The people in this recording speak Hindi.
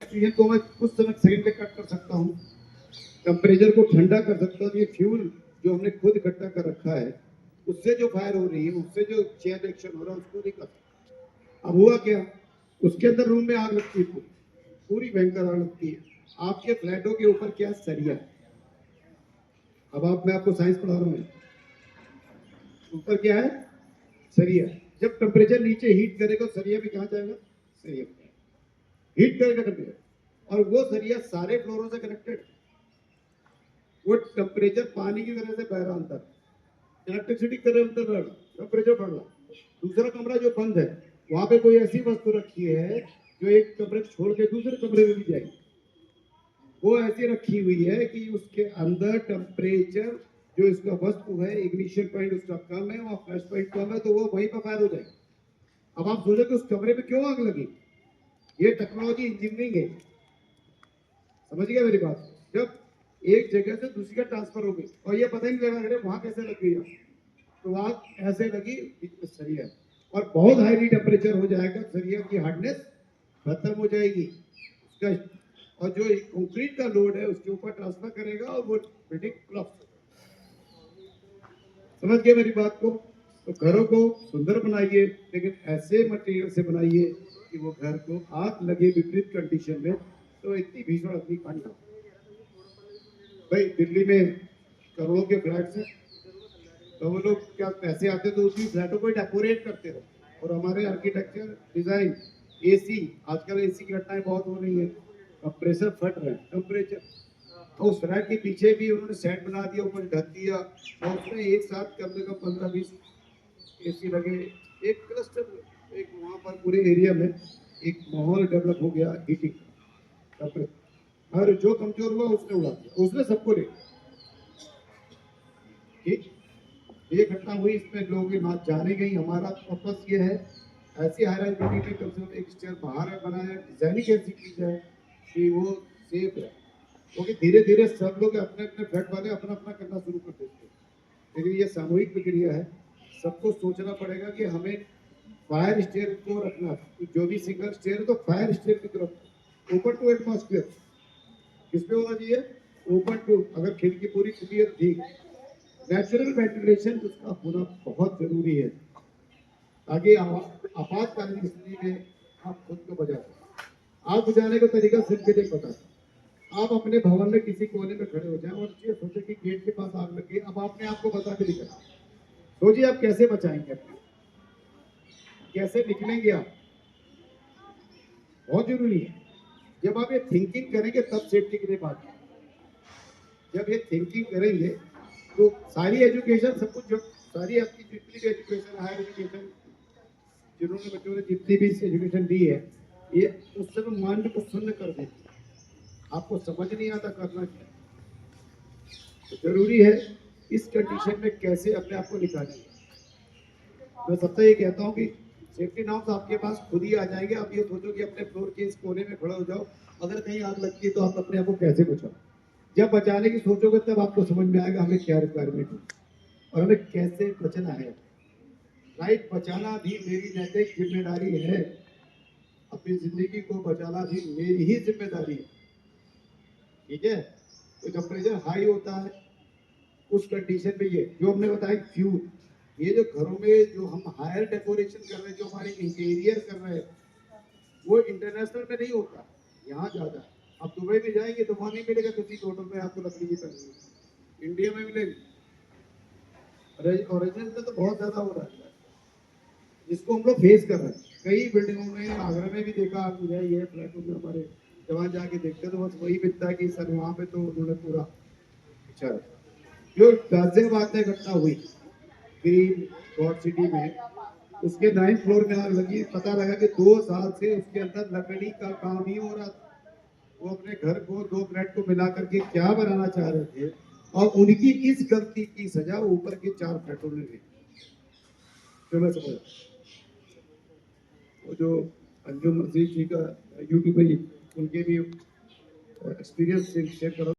ऑक्सीजन को मैं कुछ समय सेकंड में कट कर सकता हूँ, टेम्परेचर को ठंडा कर सकता हूँ। ये फ्यूल जो हमने खुद इकट्ठा कर रखा है, उससे जो फायर हो रही है, उससे जो चेन रिएक्शन हो रहा है, उसको नहीं कर सकता। अब हुआ क्या, उसके अंदर रूम में आग लगती है, पूरी भयंकर आग लगती है। आपके फ्लैटों के ऊपर क्या सरिया, अब मैं आपको साइंस पढ़ा रहा हूँ, ऊपर क्या है, सरिया। जब टेम्परेचर नीचे हीट करेगा, सरिया भी कहाँ जाएगा, सरिया हीट करेगा टेम्परेचर, और वो सरिया सारे फ्लोरों से कनेक्टेड। वो टेम्परेचर पानी की तरह से बह रहा अंदर, इलेक्ट्रिसिटी की तरह अंदर बह रहा, टेम्परेचर बढ़ रहा। दूसरा कमरा जो बंद है, वहां पे कोई ऐसी वस्तु रखी है जो एक कमरे छोड़ के दूसरे कमरे में भी जाएगी। वो ऐसी रखी हुई है कि उसके अंदर टेम्परेचर जो इसका वस्तु है, इग्निशन पॉइंट उसका कम है, वहां फ्लैश पॉइंट कम है, तो वो वहीं पर फायर हो जाएगी। अब आप सोचो कि उस कमरे में क्यों आग लगी। ये टेक्नोलॉजी इंजीनियरिंग है, समझ गया मेरी बात। जब एक जगह से दूसरी का ट्रांसफर हो गई और ये पता ही नहीं लगा वहां कैसे लग गई, तो आग ऐसे लगी सरिया, और बहुत हाईली टेम्परेचर हो जाएगा, सरिया की हार्डनेस खत्म हो जाएगी उसका, और जो कंक्रीट का लोड है उसके ऊपर ट्रांसफर करेगा और वो बिल्डिंग कोलैप्स। समझ गए मेरी बात को। तो घरों को सुंदर बनाइए, लेकिन ऐसे मटेरियल से बनाइए कि वो घर को आग लगे विपरीत कंडीशन में तो इतनी भीषण अग्निकांड ना। भाई दिल्ली में करोड़ों के फ्लैट्स हैं, तो वो लोग क्या पैसे आते तो उसी फ्लैटों को डेकोरेट करते रहो। और हमारे आर्किटेक्चर डिजाइन, एसी, आजकल एसी की घटनाएं बहुत हो रही है, कंप्रेसर फट रहे हैं, टेम्परेचर, तो उस फ्लैट के पीछे भी उन्होंने सेट बना दिया, ऊपर ढक दिया, और उसमें एक साथ कम से कम 15-20 एसी लगे, एक क्लस्टर, एक वहां पर पूरे एरिया में एक माहौल डेवलप हो गया हीटिंग। और जो कमजोर हुआ उसने उड़ा दिया, उसने सबको ले। ठीक, ये घटना हुई, इसमें लोगों की बात जाने गई। हमारा पर्पस ये है, ऐसी हाई राइज बिल्डिंग में कम से कम एक स्टेयर बाहर बनाया, डिजाइनिंग ऐसी की जाए कि वो सेफ है, क्योंकि धीरे धीरे सब लोग अपने अपने फ्लैट वाले अपना अपना करना शुरू कर देते हैं, लेकिन ये सामूहिक प्रक्रिया है। सबको सोचना पड़ेगा कि हमें फायर स्टेयर को रखना, तो जो भी सिंगल स्टेयर है तो फायर स्टेयर की तरफ ओपन टू एटमॉस्फेयर, किस पे होना चाहिए, ओपन टू। अगर खिड़की पूरी खुली है ठीक, नेचुरल वेंटिलेशन उसका होना बहुत जरूरी है, ताकि आपातकालीन स्थिति में आप खुद को बचा सकें। आग बुझाने का तरीका सिर्फ एक बता, आप अपने भवन में किसी कोने में खड़े हो जाए और ये सोचे कि गेट के पास आग लगी, अब आपने आपको बता के दिखा, सोचिए आप कैसे बचाएंगे अपने, कैसे निकलेंगे आप, बहुत जरूरी है। जब आप ये थिंकिंग करेंगे तब सेफ्टी के लिए बात है। जब ये थिंकिंग करेंगे तो सारी एजुकेशन, सब कुछ, जो सारी आपकी जितनी भी एजुकेशन, हायर एजुकेशन, जिन्होंने बच्चों ने जितनी भी एजुकेशन दी है, ये उस समय माइंड को शून्य कर देती है, आपको समझ नहीं आता करना क्या। तो जरूरी है इस कंडीशन में कैसे अपने आप को निकालें। मैं सबसे ये कहता हूँ कि सेफ्टी नॉर्म्स आपके पास खुद ही आ जाएंगे। आप ये सोचो कि अपने फ्लोर के इस कोने में खड़ा हो जाओ, अगर कहीं आग लगती है तो आप अपने आप को कैसे बचाओ। जब बचाने की सोचोगे तब आपको समझ में आएगा हमें क्या रिक्वायरमेंट है और हमें कैसे बचना है। लाइफ बचाना भी मेरी नैतिक जिम्मेदारी है, अपनी जिंदगी को बचाना भी मेरी ही जिम्मेदारी है, ठीक है। तो टेम्परेचर हाई होता है उस कंडीशन में, ये जो हमने बताया फ्यूल, ये जो घरों में जो हम हायर डेकोरेशन कर रहे हैं, जो हमारे इंटीरियर कर रहे हैं, वो इंटरनेशनल में नहीं होता, यहाँ ज्यादा। आप दुबई में जाएंगे तो वहां नहीं मिलेगा, किसी होटल में आपको लकड़ी की पड़ी, इंडिया में मिलेगी। ओरिजिनल में तो बहुत ज्यादा हो रहा है, जिसको हम लोग फेस कर रहे हैं। कई बिल्डिंगों में, आगरा में भी देखा आप, ये फ्लैटों में हमारे जवान जाके देखते तो बस वही मिलता है कि सर वहां पे तो उन्होंने पूरा अच्छा। जो गाजियाबाद में घटना हुई ग्रीन गॉड सिटी में, उसके 9th फ्लोर में आग लगी, पता लगा कि 2 साल से उसके अंदर लकड़ी का काम ही हो रहा था। वो अपने घर को 2 फ्लैट को मिला करके क्या बनाना चाह रहे थे, और उनकी इस गलती की सजा ऊपर के 4 फ्लैटों में दी। तो मैं समझ, वो जो अंजुम मसीह जी का यूट्यूब पे उनके भी एक्सपीरियंस शेयर करो।